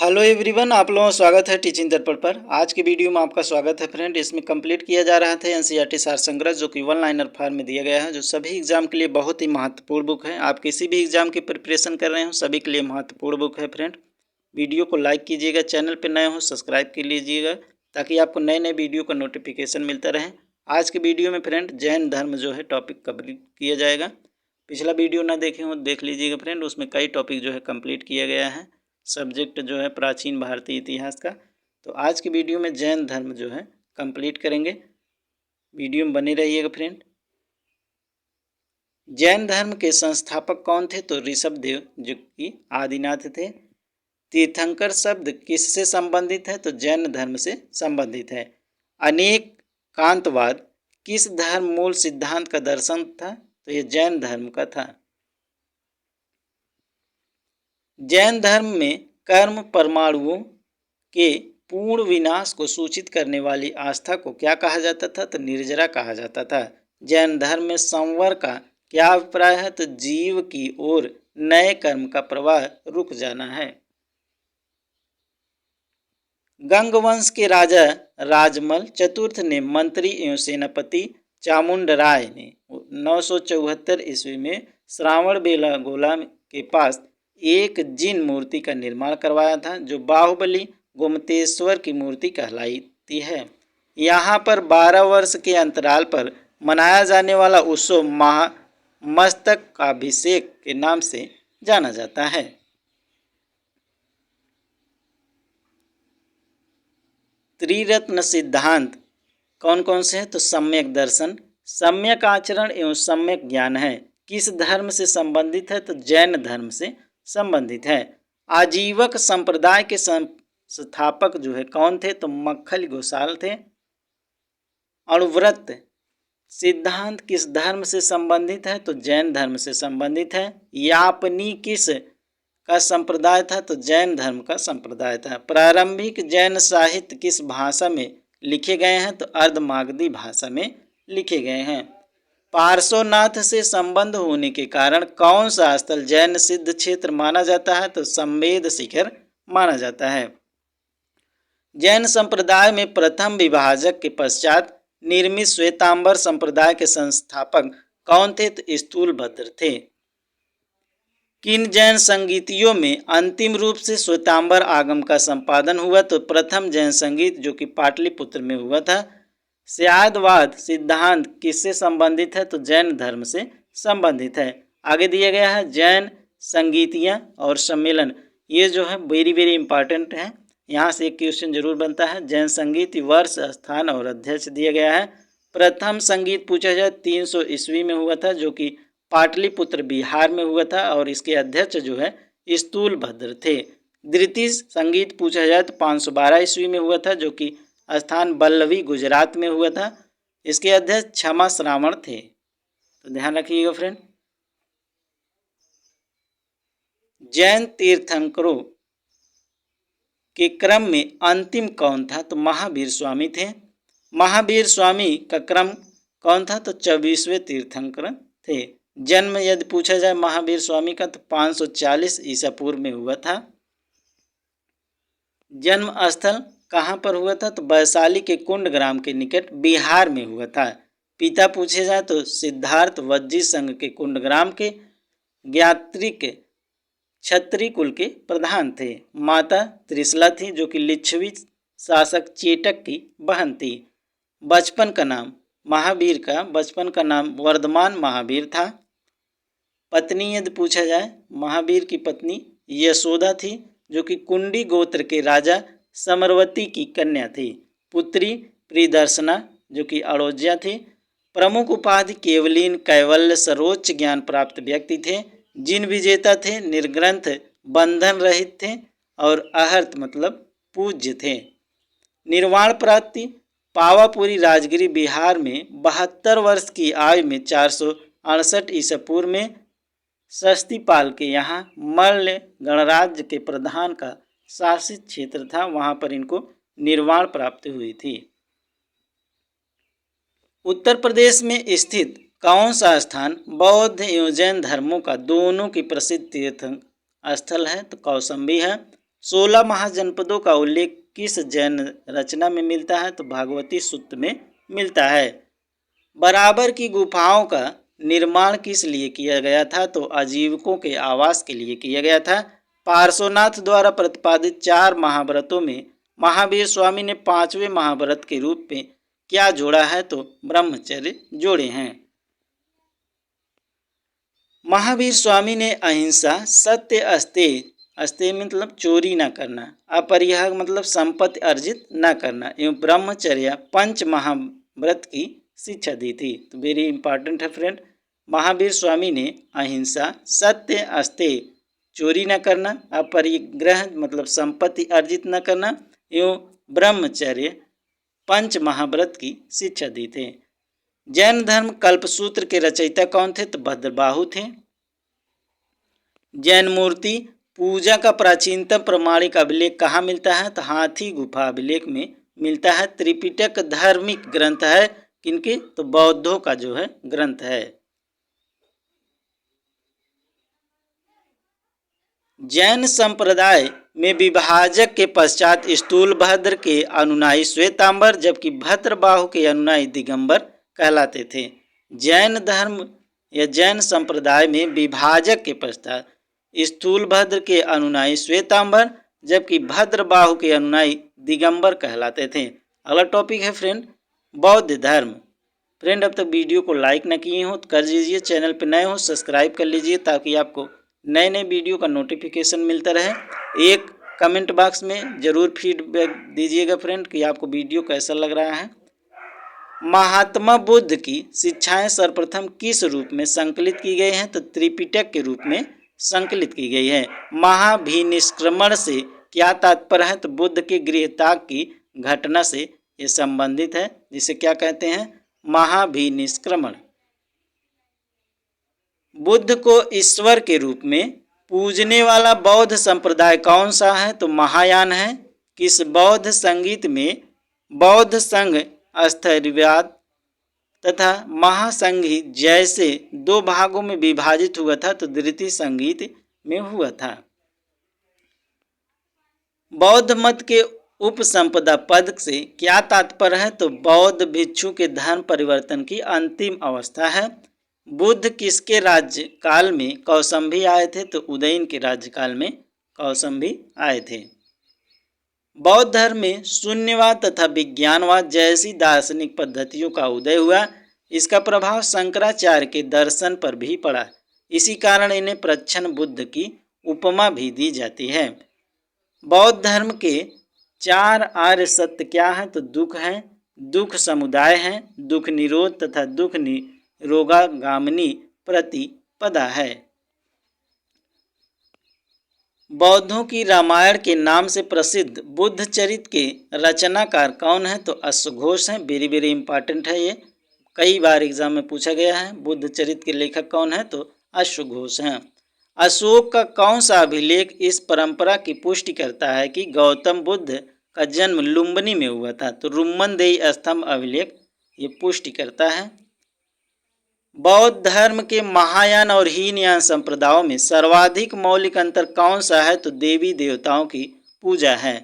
Hello everyone, आप लोगों का स्वागत है टीचिंग दर्पण पर। आज की वीडियो में आपका स्वागत है फ्रेंड। इसमें कंप्लीट किया जा रहा था एनसीईआरटी सार संग्रह, जो कि वन लाइनर फॉर्म में दिया गया है, जो सभी एग्जाम के लिए बहुत ही महत्वपूर्ण बुक है। आप किसी भी एग्जाम की प्रिपरेशन कर रहे हो, सभी के लिए महत्वपूर्ण बुक है फ्रेंड। वीडियो को लाइक कीजिएगा, चैनल पर नए हो सब्सक्राइब कर लीजिएगा, ताकि आपको नए नए वीडियो का नोटिफिकेशन मिलता रहे। आज के वीडियो में फ्रेंड जैन धर्म जो है टॉपिक कम्प्लीट किया जाएगा। पिछला वीडियो ना देखे हो देख लीजिएगा फ्रेंड, उसमें कई टॉपिक जो है कंप्लीट किया गया है। सब्जेक्ट जो है प्राचीन भारतीय इतिहास का। तो आज की वीडियो में जैन धर्म जो है कंप्लीट करेंगे। वीडियो में बने रहिएगा फ्रेंड। जैन धर्म के संस्थापक कौन थे? तो ऋषभदेव, जो कि आदिनाथ थे। तीर्थंकर शब्द किससे संबंधित है? तो जैन धर्म से संबंधित है। अनेक कांतवाद किस धर्म मूल सिद्धांत का दर्शन था? तो ये जैन धर्म का था। जैन धर्म में कर्म परमाणुओं के पूर्ण विनाश को सूचित करने वाली आस्था को क्या कहा जाता था? तो निर्जरा कहा जाता था। जैन धर्म में संवर का क्या अभिप्राय है? तो जीव की ओर नए कर्म का प्रवाह रुक जाना है। गंग वंश के राजा राजमल चतुर्थ ने मंत्री एवं सेनापति चामुंडराय ने 974 ईस्वी में श्रावण बेलागोला के पास एक जिन मूर्ति का निर्माण करवाया था, जो बाहुबली गोमतेश्वर की मूर्ति कहलाती है। यहाँ पर 12 वर्ष के अंतराल पर मनाया जाने वाला उत्सव महामस्तकाभिषेक के नाम से जाना जाता है। त्रिरत्न सिद्धांत कौन कौन से हैं? तो सम्यक दर्शन, सम्यक आचरण एवं सम्यक ज्ञान है। किस धर्म से संबंधित है? तो जैन धर्म से संबंधित है। आजीवक संप्रदाय के संस्थापक जो है कौन थे? तो मक्खल गोसाल थे। अणुव्रत सिद्धांत किस धर्म से संबंधित है? तो जैन धर्म से संबंधित है। यापनी किस का संप्रदाय था? तो जैन धर्म का संप्रदाय था। प्रारंभिक जैन साहित्य किस भाषा में लिखे गए हैं? तो अर्धमागधी भाषा में लिखे गए हैं। पार्श्वनाथ से संबंध होने के कारण कौन सा स्थल जैन सिद्ध क्षेत्र माना जाता है? तो संवेद शिखर माना जाता है। जैन संप्रदाय में प्रथम विभाजक के पश्चात निर्मित श्वेतांबर संप्रदाय के संस्थापक कौन थे? तो स्थूलभद्र थे। किन जैन संगीतियों में अंतिम रूप से श्वेतांबर आगम का संपादन हुआ? तो प्रथम जैन संगीत, जो कि पाटलिपुत्र में हुआ था। स्यादवाद सिद्धांत किससे संबंधित है? तो जैन धर्म से संबंधित है। आगे दिया गया है जैन संगीतियाँ और सम्मेलन। ये जो है वेरी वेरी इंपॉर्टेंट है, यहाँ से एक क्वेश्चन जरूर बनता है। जैन संगीत वर्ष, स्थान और अध्यक्ष दिया गया है। प्रथम संगीत पूछा जाए 300 ईस्वी में हुआ था, जो कि पाटलिपुत्र बिहार में हुआ था, और इसके अध्यक्ष जो है स्थूलभद्र थे। द्वितीय संगीत पूछा जाए तो 512 ईस्वी में हुआ था, जो कि स्थान बल्लवी गुजरात में हुआ था। इसके अध्यक्ष क्षमा श्रावण थे। तो ध्यान रखिएगा फ्रेंड। जैन तीर्थंकरों के क्रम में अंतिम कौन था? तो महावीर स्वामी थे। महावीर स्वामी का क्रम कौन था? तो 24वें तीर्थंकर थे। जन्म यदि पूछा जाए महावीर स्वामी का, तो 540 ईसा पूर्व में हुआ था। जन्म स्थल कहाँ पर हुआ था? तो वैशाली के कुंड ग्राम के निकट बिहार में हुआ था। पिता पूछे जाए तो सिद्धार्थ वज्जी संघ के कुंड ग्राम के ज्ञात्रिक क्षत्रिय कुल के प्रधान थे। माता त्रिशला थी, जो कि लिच्छवी शासक चेटक की बहन थी। बचपन का नाम महावीर का बचपन का नाम वर्धमान महावीर था। पत्नी यदि पूछा जाए, महावीर की पत्नी यशोदा थी, जो कि कुंडी गोत्र के राजा समरवती की कन्या थी। पुत्री प्रियदर्शना, जो कि अड़ोज्या थी। प्रमुख उपाधि केवलीन, कैवल्य, सर्वोच्च ज्ञान प्राप्त व्यक्ति थे। जिन विजेता थे निर्ग्रंथ, बंधन रहित थे, और अहर्त मतलब पूज्य थे। निर्वाण प्राप्ति पावापुरी राजगिरी बिहार में 72 वर्ष की आयु में 468 ईसा पूर्व में शस्तिपाल के यहाँ मल्ल गणराज्य के प्रधान का शासित क्षेत्र था, वहां पर इनको निर्वाण प्राप्ति हुई थी। उत्तर प्रदेश में स्थित कौन सा स्थान बौद्ध एवं जैन धर्मों का दोनों की प्रसिद्ध तीर्थ स्थल है? तो कौशाम्बी है। 16 महाजनपदों का उल्लेख किस जैन रचना में मिलता है? तो भागवती सूक्त में मिलता है। बराबर की गुफाओं का निर्माण किस लिए किया गया था? तो आजीविकों के आवास के लिए किया गया था। पार्श्वनाथ द्वारा प्रतिपादित 4 महाव्रतों में महावीर स्वामी ने 5वें महाव्रत के रूप में क्या जोड़ा है? तो ब्रह्मचर्य जोड़े हैं। महावीर स्वामी ने अहिंसा, सत्य, अस्तेय, अस्तेय मतलब चोरी न करना, अपरिहार मतलब संपत्ति अर्जित न करना एवं ब्रह्मचर्य 5 महाव्रत की शिक्षा दी थी। तो वेरी इंपॉर्टेंट है फ्रेंड। महावीर स्वामी ने अहिंसा, सत्य, अस्तेय, चोरी न करना, अपरिग्रह मतलब संपत्ति अर्जित न करना एवं ब्रह्मचर्य 5 महाव्रत की शिक्षा दी थे। जैन धर्म कल्पसूत्र के रचयिता कौन थे? तो भद्रबाहु थे। जैन मूर्ति पूजा का प्राचीनतम प्रमाणिक अभिलेख कहाँ मिलता है? तो हाथी गुफा अभिलेख में मिलता है। त्रिपिटक धार्मिक ग्रंथ है किनके? तो बौद्धों का जो है ग्रंथ है। जैन संप्रदाय में विभाजक के पश्चात स्थूलभद्र के अनुयायी श्वेतांबर जबकि भद्रबाहु के अनुयायी दिगंबर कहलाते थे। जैन धर्म या जैन संप्रदाय में विभाजक के पश्चात स्थूलभद्र के अनुयायी श्वेतांबर जबकि भद्रबाहु के अनुयायी दिगंबर कहलाते थे। अगला टॉपिक है फ्रेंड बौद्ध धर्म। फ्रेंड अब तक वीडियो को लाइक न किए हो तो कर दीजिए, चैनल पर नए हो सब्सक्राइब कर लीजिए ताकि आपको नए नए वीडियो का नोटिफिकेशन मिलता रहे। एक कमेंट बॉक्स में ज़रूर फीडबैक दीजिएगा फ्रेंड कि आपको वीडियो कैसा लग रहा है। महात्मा बुद्ध की शिक्षाएं सर्वप्रथम किस रूप में संकलित की गई हैं? तो त्रिपिटक के रूप में संकलित की गई है। महाभिनिष्क्रमण से क्या तात्पर्य है? तो बुद्ध के गृहत्याग की घटना से ये संबंधित है, जिसे क्या कहते हैं? महाभिनिष्क्रमण। बुद्ध को ईश्वर के रूप में पूजने वाला बौद्ध संप्रदाय कौन सा है? तो महायान है। किस बौद्ध संगीत में बौद्ध संघ स्थैर्यवाद तथा महासंघी जैसे 2 भागों में विभाजित हुआ था? तो द्वितीय संगीत में हुआ था। बौद्ध मत के उपसंपदा पद से क्या तात्पर्य है? तो बौद्ध भिक्षु के धर्म परिवर्तन की अंतिम अवस्था है। बुद्ध किसके राज्य काल में कौसंबी आए थे? तो उदयन के राज्यकाल में कौसंबी आए थे। बौद्ध धर्म में शून्यवाद तथा विज्ञानवाद जैसी दार्शनिक पद्धतियों का उदय हुआ। इसका प्रभाव शंकराचार्य के दर्शन पर भी पड़ा। इसी कारण इन्हें प्रच्छन्न बुद्ध की उपमा भी दी जाती है। बौद्ध धर्म के 4 आर्य सत्य क्या हैं? तो दुख है, दुख समुदाय है, दुख निरोध तथा दुख निरोगागामिनी प्रतिपदा है। बौद्धों की रामायण के नाम से प्रसिद्ध बुद्ध चरित्र के रचनाकार कौन है? तो अश्वघोष हैं। वेरी वेरी इंपॉर्टेंट है, ये कई बार एग्जाम में पूछा गया है। बुद्ध चरित्र के लेखक कौन है? तो अश्वघोष हैं। अशोक का कौन सा अभिलेख इस परंपरा की पुष्टि करता है कि गौतम बुद्ध का जन्म लुम्बिनी में हुआ था? तो रुम्मनदेही स्तंभ अभिलेख ये पुष्टि करता है। बौद्ध धर्म के महायान और हीनयान संप्रदायों में सर्वाधिक मौलिक अंतर कौन सा है? तो देवी देवताओं की पूजा है।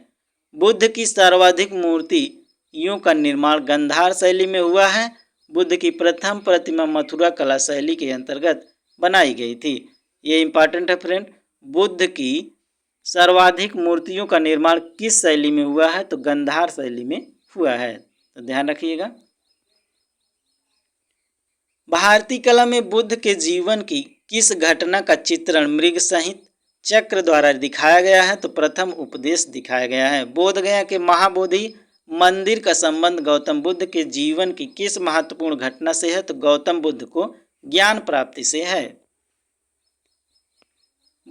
बुद्ध की सर्वाधिक मूर्तियों का निर्माण गांधार शैली में हुआ है। बुद्ध की प्रथम प्रतिमा मथुरा कला शैली के अंतर्गत बनाई गई थी। ये इंपॉर्टेंट है फ्रेंड। बुद्ध की सर्वाधिक मूर्तियों का निर्माण किस शैली में हुआ है? तो गांधार शैली में हुआ है, तो ध्यान रखिएगा। भारतीय कला में बुद्ध के जीवन की किस घटना का चित्रण मृग सहित चक्र द्वारा दिखाया गया है? तो प्रथम उपदेश दिखाया गया है। बोध गया के महाबोधि मंदिर का संबंध गौतम बुद्ध के जीवन की किस महत्वपूर्ण घटना से है? तो गौतम बुद्ध को ज्ञान प्राप्ति से है।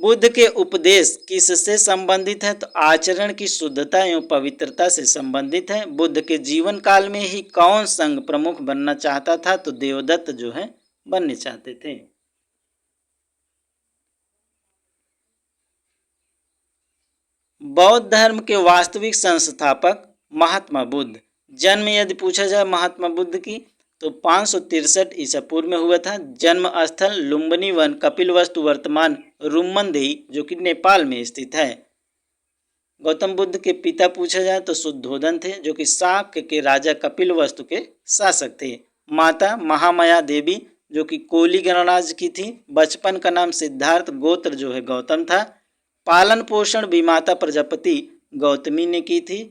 बुद्ध के उपदेश किससे संबंधित है? तो आचरण की शुद्धता एवं पवित्रता से संबंधित है। बुद्ध के जीवन काल में ही कौन संघ प्रमुख बनना चाहता था? तो देवदत्त जो है बनने चाहते थे। बौद्ध धर्म के वास्तविक संस्थापक महात्मा बुद्ध। जन्म यदि पूछा जाए महात्मा बुद्ध की तो 563 ईसा पूर्व में हुआ था। जन्म स्थल लुम्बिनी वन कपिलवस्तु वर्तमान रुम्मनदेही जो कि नेपाल में स्थित है। गौतम बुद्ध के पिता पूछा जाए तो शुद्धोदन थे, जो कि शाक्य के राजा कपिलवस्तु के शासक थे। माता महामाया देवी, जो कि कोली गणराज्य की थी। बचपन का नाम सिद्धार्थ, गोत्र जो है गौतम था। पालन पोषण भी माता प्रजापति गौतमी ने की थी।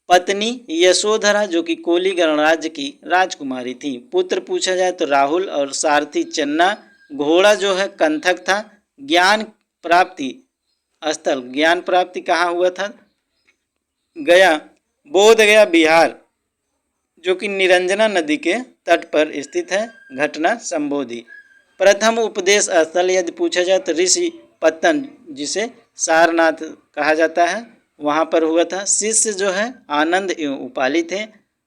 पत्नी यशोधरा, जो कि कोली गणराज्य की राजकुमारी थी। पुत्र पूछा जाए तो राहुल और सारथी चन्ना। घोड़ा जो है कंथक था। ज्ञान प्राप्ति स्थल, ज्ञान प्राप्ति कहाँ हुआ था? गया, बोध गया बिहार, जो कि निरंजना नदी के तट पर स्थित है। घटना संबोधि। प्रथम उपदेश स्थल यदि पूछा जाए तो ऋषि पत्तन, जिसे सारनाथ कहा जाता है, वहाँ पर हुआ था। शिष्य जो है आनंद एवं उपाली थे।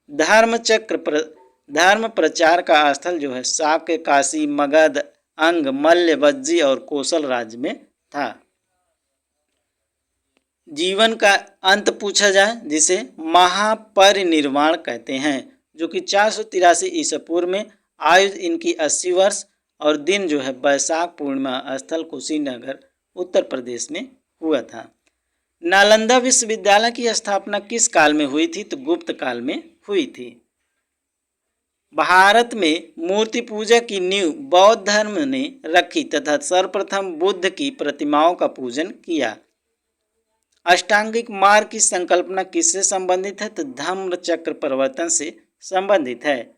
धर्म प्रचार का स्थल जो है शाक्य, काशी, मगध, अंग, मल्ल, वज्जी और कौशल राज्य में था। जीवन का अंत पूछा जाए, जिसे महापरिनिर्वाण कहते हैं, जो कि 483 ईसा पूर्व में। आयु इनकी 80 वर्ष और दिन जो है बैसाख पूर्णिमा, स्थल कुशीनगर उत्तर प्रदेश में हुआ था। नालंदा विश्वविद्यालय की स्थापना किस काल में हुई थी? तो गुप्त काल में हुई थी। भारत में मूर्ति पूजा की नींव बौद्ध धर्म ने रखी तथा सर्वप्रथम बुद्ध की प्रतिमाओं का पूजन किया। अष्टांगिक मार्ग की संकल्पना किससे संबंधित है? तो धम्म चक्र प्रवर्तन से संबंधित है।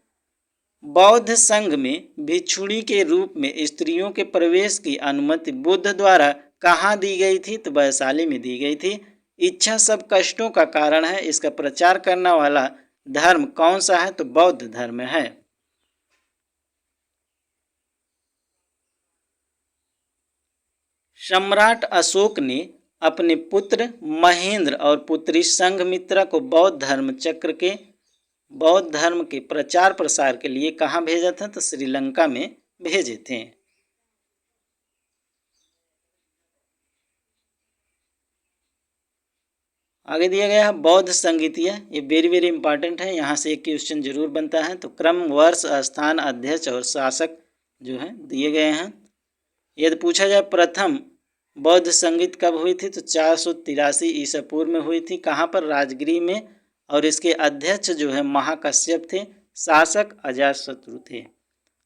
बौद्ध संघ में भिक्षुणी के रूप में स्त्रियों के प्रवेश की अनुमति बुद्ध द्वारा कहाँ दी गई थी? तो वैशाली में दी गई थी। इच्छा सब कष्टों का कारण है, इसका प्रचार करने वाला धर्म कौन सा है? तो बौद्ध धर्म है। सम्राट अशोक ने अपने पुत्र महेंद्र और पुत्री संघमित्रा को बौद्ध धर्म के प्रचार प्रसार के लिए कहाँ भेजा था? तो श्रीलंका में भेजे थे। आगे दिया गया है बौद्ध संगीतिया, ये वेरी वेरी इंपॉर्टेंट है, यहाँ से एक क्वेश्चन जरूर बनता है। तो क्रम, वर्ष, स्थान, अध्यक्ष और शासक जो है दिए गए हैं। यदि पूछा जाए प्रथम बौद्ध संगीत कब हुई थी? तो 483 ईसा पूर्व में हुई थी। कहाँ पर? राजगृह में। और इसके अध्यक्ष जो है महाकश्यप थे, शासक अजातशत्रु थे।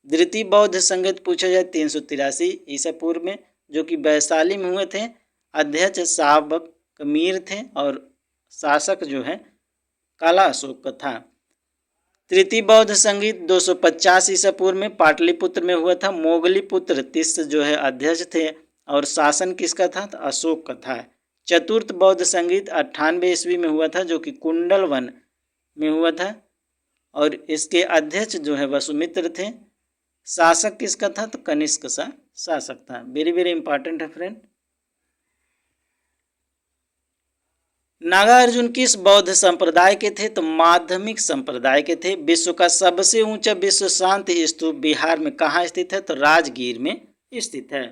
द्वितीय बौद्ध संगीत पूछा जाए 383 ईसा पूर्व में, जो कि वैशाली में हुए थे। अध्यक्ष साबक मीर थे और शासक जो है काला अशोक का था। तृतीय बौद्ध संगीत 250 ईसा पूर्व में पाटलिपुत्र में हुआ था। मोगली पुत्र तिस्त जो है अध्यक्ष थे और शासन किसका था? तो अशोक का था। चतुर्थ बौद्ध संगीत 98 ईस्वी में हुआ था, जो कि कुंडलवन में हुआ था और इसके अध्यक्ष जो है वसुमित्र थे। शासक किसका था? तो कनिष्क का शासक था। वेरी वेरी इंपॉर्टेंट है फ्रेंड। नागार्जुन किस बौद्ध संप्रदाय के थे? तो माध्यमिक संप्रदाय के थे। विश्व का सबसे ऊंचा विश्व शांति स्तूप बिहार में कहाँ स्थित है? तो राजगीर में स्थित है।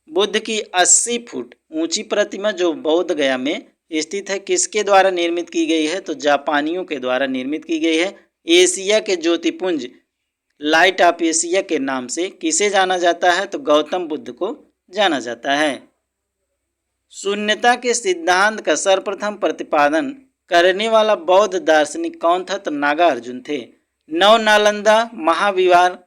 बुद्ध की 80 फुट ऊंची प्रतिमा जो बोध गया में स्थित है, किसके द्वारा निर्मित की गई है? तो जापानियों के द्वारा निर्मित की गई है। एशिया के ज्योतिपुंज लाइट ऑफ एशिया के नाम से किसे जाना जाता है? तो गौतम बुद्ध को जाना जाता है। शून्यता के सिद्धांत का सर्वप्रथम प्रतिपादन करने वाला बौद्ध दार्शनिक कौन था? तो नागार्जुन थे। नव नालंदा महाविहार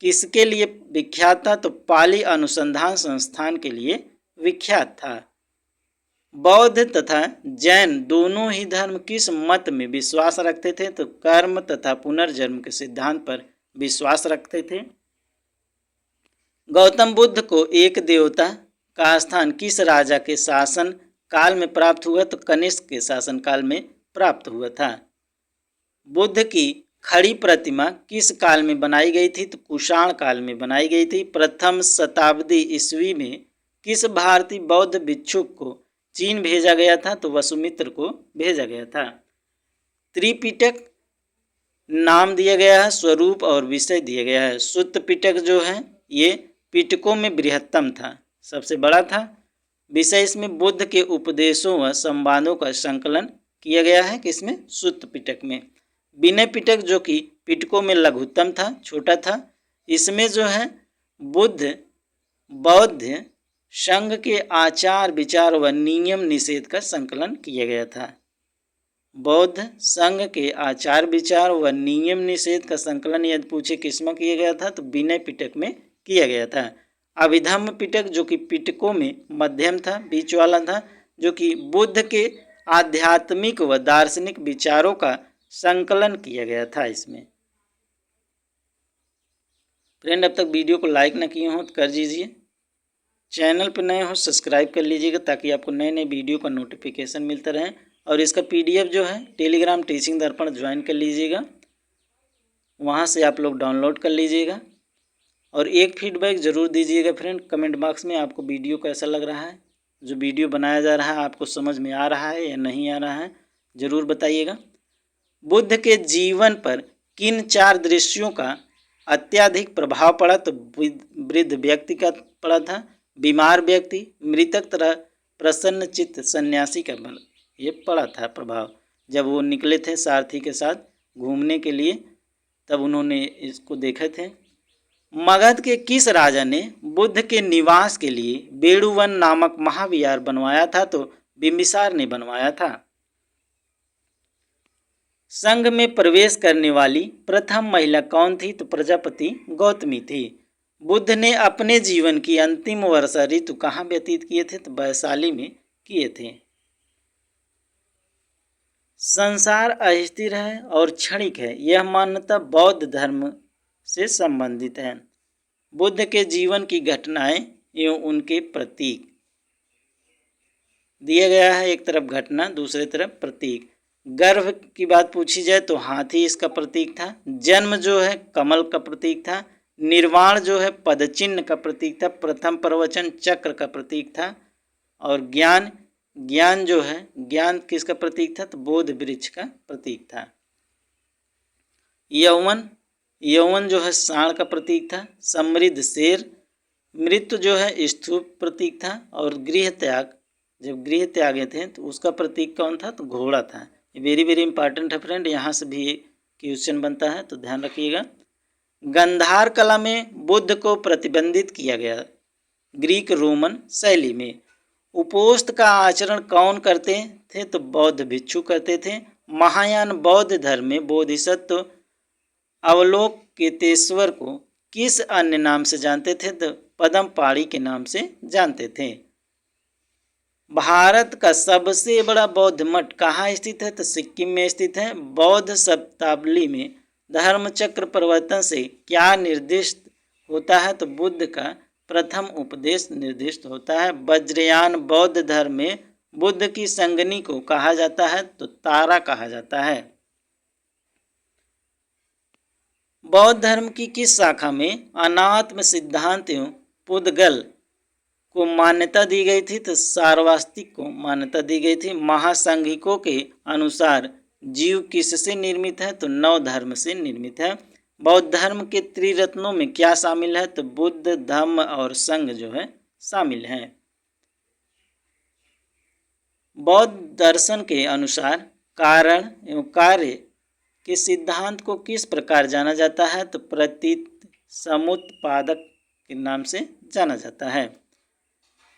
किसके लिए विख्यात था? तो पाली अनुसंधान संस्थान के लिए विख्यात था। बौद्ध तथा जैन दोनों ही धर्म किस मत में विश्वास रखते थे? तो कर्म तथा पुनर्जन्म के सिद्धांत पर विश्वास रखते थे। गौतम बुद्ध को एक देवता का स्थान किस राजा के शासन काल में प्राप्त हुआ? तो कनिष्क के शासन काल में प्राप्त हुआ था। बुद्ध की खड़ी प्रतिमा किस काल में बनाई गई थी? तो कुषाण काल में बनाई गई थी। प्रथम शताब्दी ईस्वी में किस भारतीय बौद्ध भिक्षुक को चीन भेजा गया था? तो वसुमित्र को भेजा गया था। त्रिपिटक नाम दिया गया है, स्वरूप और विषय दिया गया है। सुत्त पिटक जो है ये पिटकों में बृहत्तम था, सबसे बड़ा था। विषय इसमें बुद्ध के उपदेशों व संवादों का संकलन किया गया है, किसमें? सुत्त पिटक में। विनय पिटक जो कि पिटकों में लघुत्तम था, छोटा था। इसमें जो है बुद्ध बौद्ध संघ के आचार विचार व नियम निषेध का संकलन किया गया था। बौद्ध संघ के आचार विचार व नियम निषेध का संकलन यदि पूछे किसमें किया गया था तो विनय पिटक में किया गया था। अभिधम्म पिटक जो कि पिटकों में मध्यम था, बीच वाला था, जो कि बुद्ध के आध्यात्मिक व दार्शनिक विचारों का संकलन किया गया था इसमें। फ्रेंड, अब तक वीडियो को लाइक न किए हो तो कर दीजिए, चैनल पर नए हो सब्सक्राइब कर लीजिएगा ताकि आपको नए नए वीडियो का नोटिफिकेशन मिलता रहे। और इसका PDF जो है टेलीग्राम टीचिंग दर्पण ज्वाइन कर लीजिएगा, वहाँ से आप लोग डाउनलोड कर लीजिएगा। और एक फीडबैक ज़रूर दीजिएगा फ्रेंड कमेंट बॉक्स में, आपको वीडियो कैसा लग रहा है, जो वीडियो बनाया जा रहा है आपको समझ में आ रहा है या नहीं आ रहा है, ज़रूर बताइएगा। बुद्ध के जीवन पर किन 4 दृश्यों का अत्यधिक प्रभाव पड़ा तो वृद्ध व्यक्ति का पड़ा था, बीमार व्यक्ति, मृतक तरह प्रसन्न चित्त सन्यासी का ये पड़ा था प्रभाव। जब वो निकले थे सारथी के साथ घूमने के लिए तब उन्होंने इसको देखे थे। मगध के किस राजा ने बुद्ध के निवास के लिए बेड़ुवन नामक महाविहार बनवाया था तो बिंबिसार ने बनवाया था। संघ में प्रवेश करने वाली प्रथम महिला कौन थी तो प्रजापति गौतमी थी। बुद्ध ने अपने जीवन की अंतिम वर्षा ऋतु कहाँ व्यतीत किए थे तो वैशाली में किए थे। संसार अस्थिर है और क्षणिक है, यह मान्यता बौद्ध धर्म से संबंधित है। बुद्ध के जीवन की घटनाएं एवं उनके प्रतीक दिया गया है, एक तरफ घटना दूसरी तरफ प्रतीक। गर्भ की बात पूछी जाए तो हाथी इसका प्रतीक था। जन्म जो है कमल का प्रतीक था। निर्वाण जो है पदचिन्ह का प्रतीक था। प्रथम प्रवचन चक्र का प्रतीक था। और ज्ञान जो है ज्ञान किसका प्रतीक था तो बोध वृक्ष का प्रतीक था। यौवन जो है सांड का प्रतीक था। समृद्ध शेर। मृत्यु जो है स्तूप प्रतीक था। और गृह त्याग, जब गृह त्यागे थे तो उसका प्रतीक कौन था तो घोड़ा था। वेरी वेरी इंपॉर्टेंट है फ्रेंड, यहाँ से भी क्वेश्चन बनता है तो ध्यान रखिएगा। गंधार कला में बुद्ध को प्रतिबंधित किया गया ग्रीक रोमन शैली में। उपोस्त का आचरण कौन करते थे तो बौद्ध भिक्षु करते थे। महायान बौद्ध धर्म में बोधिसत्व अवलोकितेश्वर को किस अन्य नाम से जानते थे तो पद्मपाणि के नाम से जानते थे। भारत का सबसे बड़ा बौद्ध मठ कहाँ स्थित है तो सिक्किम में स्थित है। बौद्ध शब्दावली में धर्मचक्र परिवर्तन से क्या निर्दिष्ट होता है तो बुद्ध का प्रथम उपदेश निर्दिष्ट होता है। वज्रयान बौद्ध धर्म में बुद्ध की संगनी को कहा जाता है तो तारा कहा जाता है। बौद्ध धर्म की किस शाखा में अनात्म सिद्धांत एवं पुद्गल को मान्यता दी गई थी तो सार्वस्तिक को मान्यता दी गई थी। महासंघिकों के अनुसार जीव किससे निर्मित है तो नव धर्म से निर्मित है। बौद्ध धर्म के त्रिरत्नों में क्या शामिल है तो बुद्ध धम्म और संघ जो है शामिल है। बौद्ध दर्शन के अनुसार कारण एवं कार्य के सिद्धांत को किस प्रकार जाना जाता है तो प्रतीत समुत्पादक के नाम से जाना जाता है।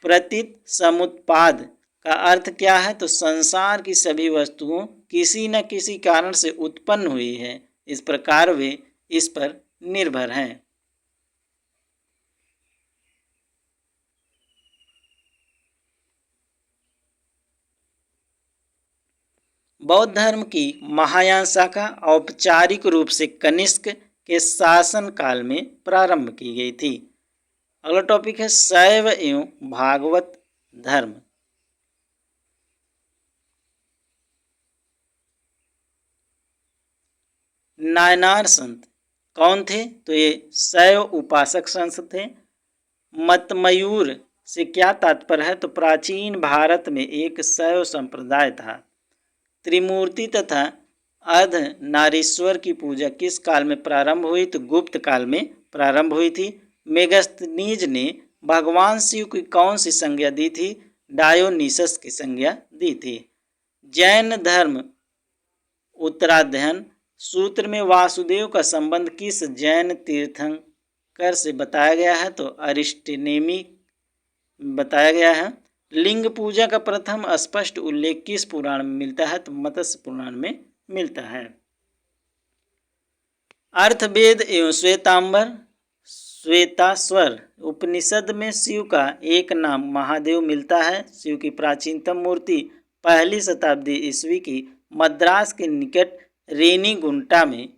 प्रतीत समुत्पाद का अर्थ क्या है तो संसार की सभी वस्तुओं किसी न किसी कारण से उत्पन्न हुई है, इस प्रकार वे इस पर निर्भर हैं। बौद्ध धर्म की महायान शाखा औपचारिक रूप से कनिष्क के शासन काल में प्रारंभ की गई थी। अगला टॉपिक है शैव एवं भागवत धर्म। नायनार संत कौन थे तो ये शैव उपासक संत थे। मतमयूर से क्या तात्पर्य है तो प्राचीन भारत में एक शैव संप्रदाय था। त्रिमूर्ति तथा अर्धनारीश्वर की पूजा किस काल में प्रारंभ हुई तो गुप्त काल में प्रारंभ हुई थी। मेगस्थनीज ने भगवान शिव की कौन सी संज्ञा दी थी डायोनिसस की संज्ञा दी थी। जैन धर्म उत्तराध्ययन सूत्र में वासुदेव का संबंध किस जैन तीर्थंकर से बताया गया है तो अरिस्टनेमी बताया गया है। लिंग पूजा का प्रथम स्पष्ट उल्लेख किस पुराण में मिलता है? तो मत्स्य पुराण में मिलता है। अर्थवेद एवं श्वेतांबर श्वेताश्वर उपनिषद में शिव का एक नाम महादेव मिलता है। शिव की प्राचीनतम मूर्ति 1ली शताब्दी ईस्वी की मद्रास के निकट रेनीगुंटा में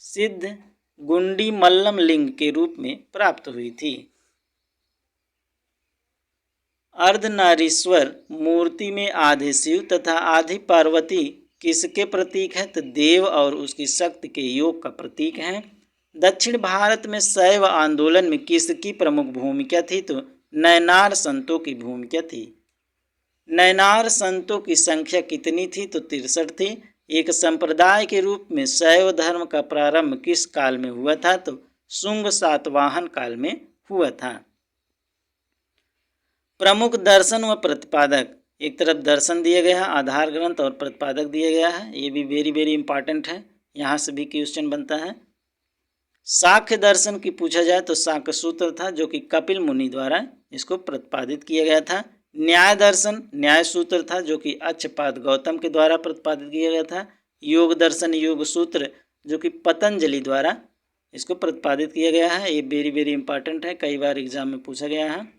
सिद्ध गुंडी मल्लम लिंग के रूप में प्राप्त हुई थी। अर्धनारीश्वर मूर्ति में आधे शिव तथा आधी पार्वती किसके प्रतीक है? तो देव और उसकी शक्ति के योग का प्रतीक है। दक्षिण भारत में शैव आंदोलन में किसकी प्रमुख भूमिका थी? तो नयनार संतों की भूमिका थी। नयनार संतों की संख्या कितनी थी? तो 63 थी। एक संप्रदाय के रूप में शैव धर्म का प्रारंभ किस काल में हुआ था? तो शुंग सातवाहन काल में हुआ था। प्रमुख दर्शन व प्रतिपादक, एक तरफ दर्शन दिया गया है, आधार ग्रंथ और प्रतिपादक दिया गया है। ये भी वेरी इंपॉर्टेंट है, यहाँ से भी क्वेश्चन बनता है। साख्य दर्शन की पूछा जाए तो साख्य सूत्र था जो कि कपिल मुनि द्वारा इसको प्रतिपादित किया गया था। न्याय दर्शन न्याय सूत्र था जो कि अच्छपाद गौतम के द्वारा प्रतिपादित किया गया था। योग दर्शन योग सूत्र जो कि पतंजलि द्वारा इसको प्रतिपादित किया गया है। ये वेरी इंपॉर्टेंट है, कई बार एग्जाम में पूछा गया है।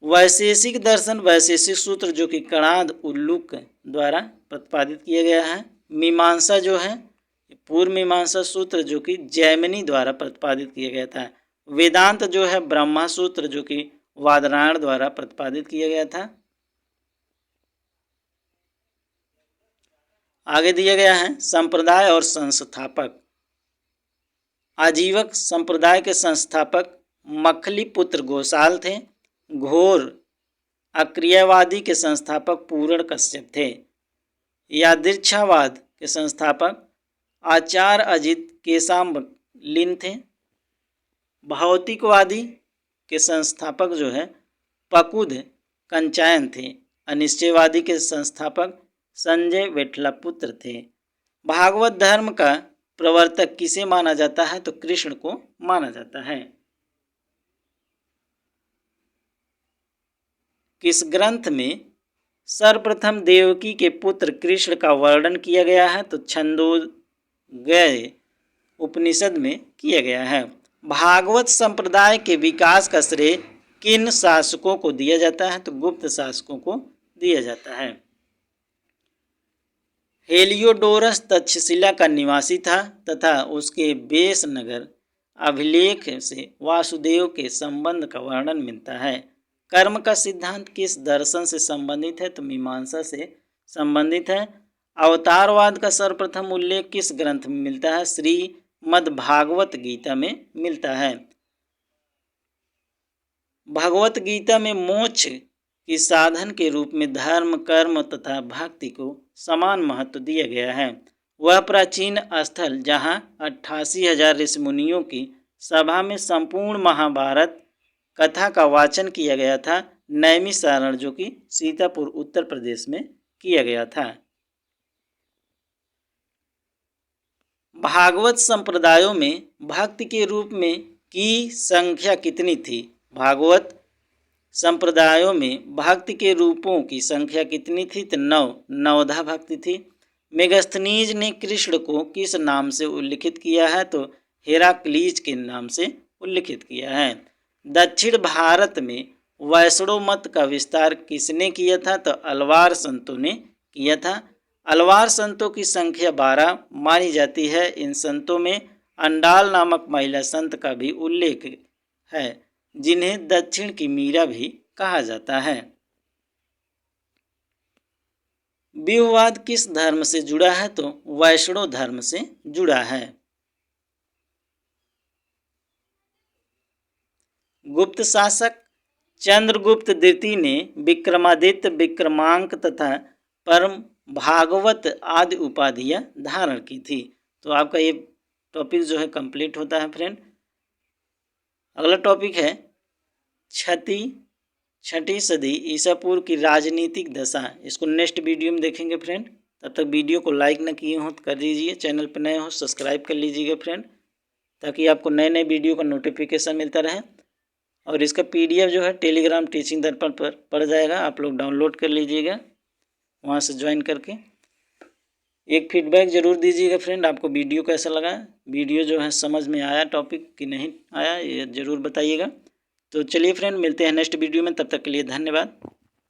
वैशेषिक दर्शन वैशेषिक सूत्र जो कि कणाद उल्लूक द्वारा प्रतिपादित किया गया है। मीमांसा जो है पूर्व मीमांसा सूत्र जो कि जैमिनी द्वारा प्रतिपादित किया गया था। वेदांत जो है ब्रह्मा सूत्र जो कि वादरायण द्वारा प्रतिपादित किया गया था। आगे दिया गया है संप्रदाय और संस्थापक। आजीवक संप्रदाय के संस्थापक मखली पुत्र घोषाल थे। घोर अक्रियावादी के संस्थापक पूर्ण कश्यप थे। यादृच्छावाद के संस्थापक आचार्य अजित केशाम्बलिन थे। भौतिकवादी के संस्थापक जो है पकुद कंचायन थे। अनिश्चयवादी के संस्थापक संजय वेठलापुत्र थे। भागवत धर्म का प्रवर्तक किसे माना जाता है? तो कृष्ण को माना जाता है। किस ग्रंथ में सर्वप्रथम देवकी के पुत्र कृष्ण का वर्णन किया गया है? तो छंदोग्य उपनिषद में किया गया है। भागवत संप्रदाय के विकास का श्रेय किन शासकों को दिया जाता है? तो गुप्त शासकों को दिया जाता है। हेलियोडोरस तक्षशिला का निवासी था तथा उसके बेस नगर अभिलेख से वासुदेव के संबंध का वर्णन मिलता है। कर्म का सिद्धांत किस दर्शन से संबंधित है? तो मीमांसा से संबंधित है। अवतारवाद का सर्वप्रथम उल्लेख किस ग्रंथ में मिलता है? श्रीमद्भागवत गीता में मिलता है। भगवत गीता में मोक्ष की साधन के रूप में धर्म कर्म तथा भक्ति को समान महत्व दिया गया है। वह प्राचीन स्थल जहाँ 88,000 ऋषि मुनियों की सभा में संपूर्ण महाभारत कथा का वाचन किया गया था, नैमिषारण्य जो कि सीतापुर उत्तर प्रदेश में किया गया था। भागवत संप्रदायों में भक्ति के रूप में की संख्या कितनी थी? भागवत संप्रदायों में भक्ति के रूपों की संख्या कितनी थी? तो 9 नवधा भक्ति थी। मेगस्थनीज ने कृष्ण को किस नाम से उल्लिखित किया है? तो हेराक्लीज के नाम से उल्लिखित किया है। दक्षिण भारत में वैष्णव मत का विस्तार किसने किया था? तो अलवार संतों ने किया था। अलवार संतों की संख्या 12 मानी जाती है। इन संतों में अंडाल नामक महिला संत का भी उल्लेख है जिन्हें दक्षिण की मीरा भी कहा जाता है। व्यूहवाद किस धर्म से जुड़ा है? तो वैष्णव धर्म से जुड़ा है। गुप्त शासक चंद्रगुप्त द्वितीय ने विक्रमादित्य विक्रमांक तथा परम भागवत आदि उपाधियां धारण की थी। तो आपका ये टॉपिक जो है कंप्लीट होता है फ्रेंड। अगला टॉपिक है छठी सदी ईसा पूर्व की राजनीतिक दशा। इसको नेक्स्ट वीडियो में देखेंगे फ्रेंड। तब तक वीडियो को लाइक न किए हो तो कर दीजिए, चैनल पर नए हो सब्सक्राइब कर लीजिएगा फ्रेंड, ताकि आपको नए वीडियो का नोटिफिकेशन मिलता रहे। और इसका PDF जो है टेलीग्राम टीचिंग दर्पण पर पड़ जाएगा, आप लोग डाउनलोड कर लीजिएगा वहाँ से ज्वाइन करके। एक फीडबैक ज़रूर दीजिएगा फ्रेंड, आपको वीडियो कैसा लगा, वीडियो जो है समझ में आया टॉपिक कि नहीं आया, ये ज़रूर बताइएगा। तो चलिए फ्रेंड, मिलते हैं नेक्स्ट वीडियो में, तब तक के लिए धन्यवाद।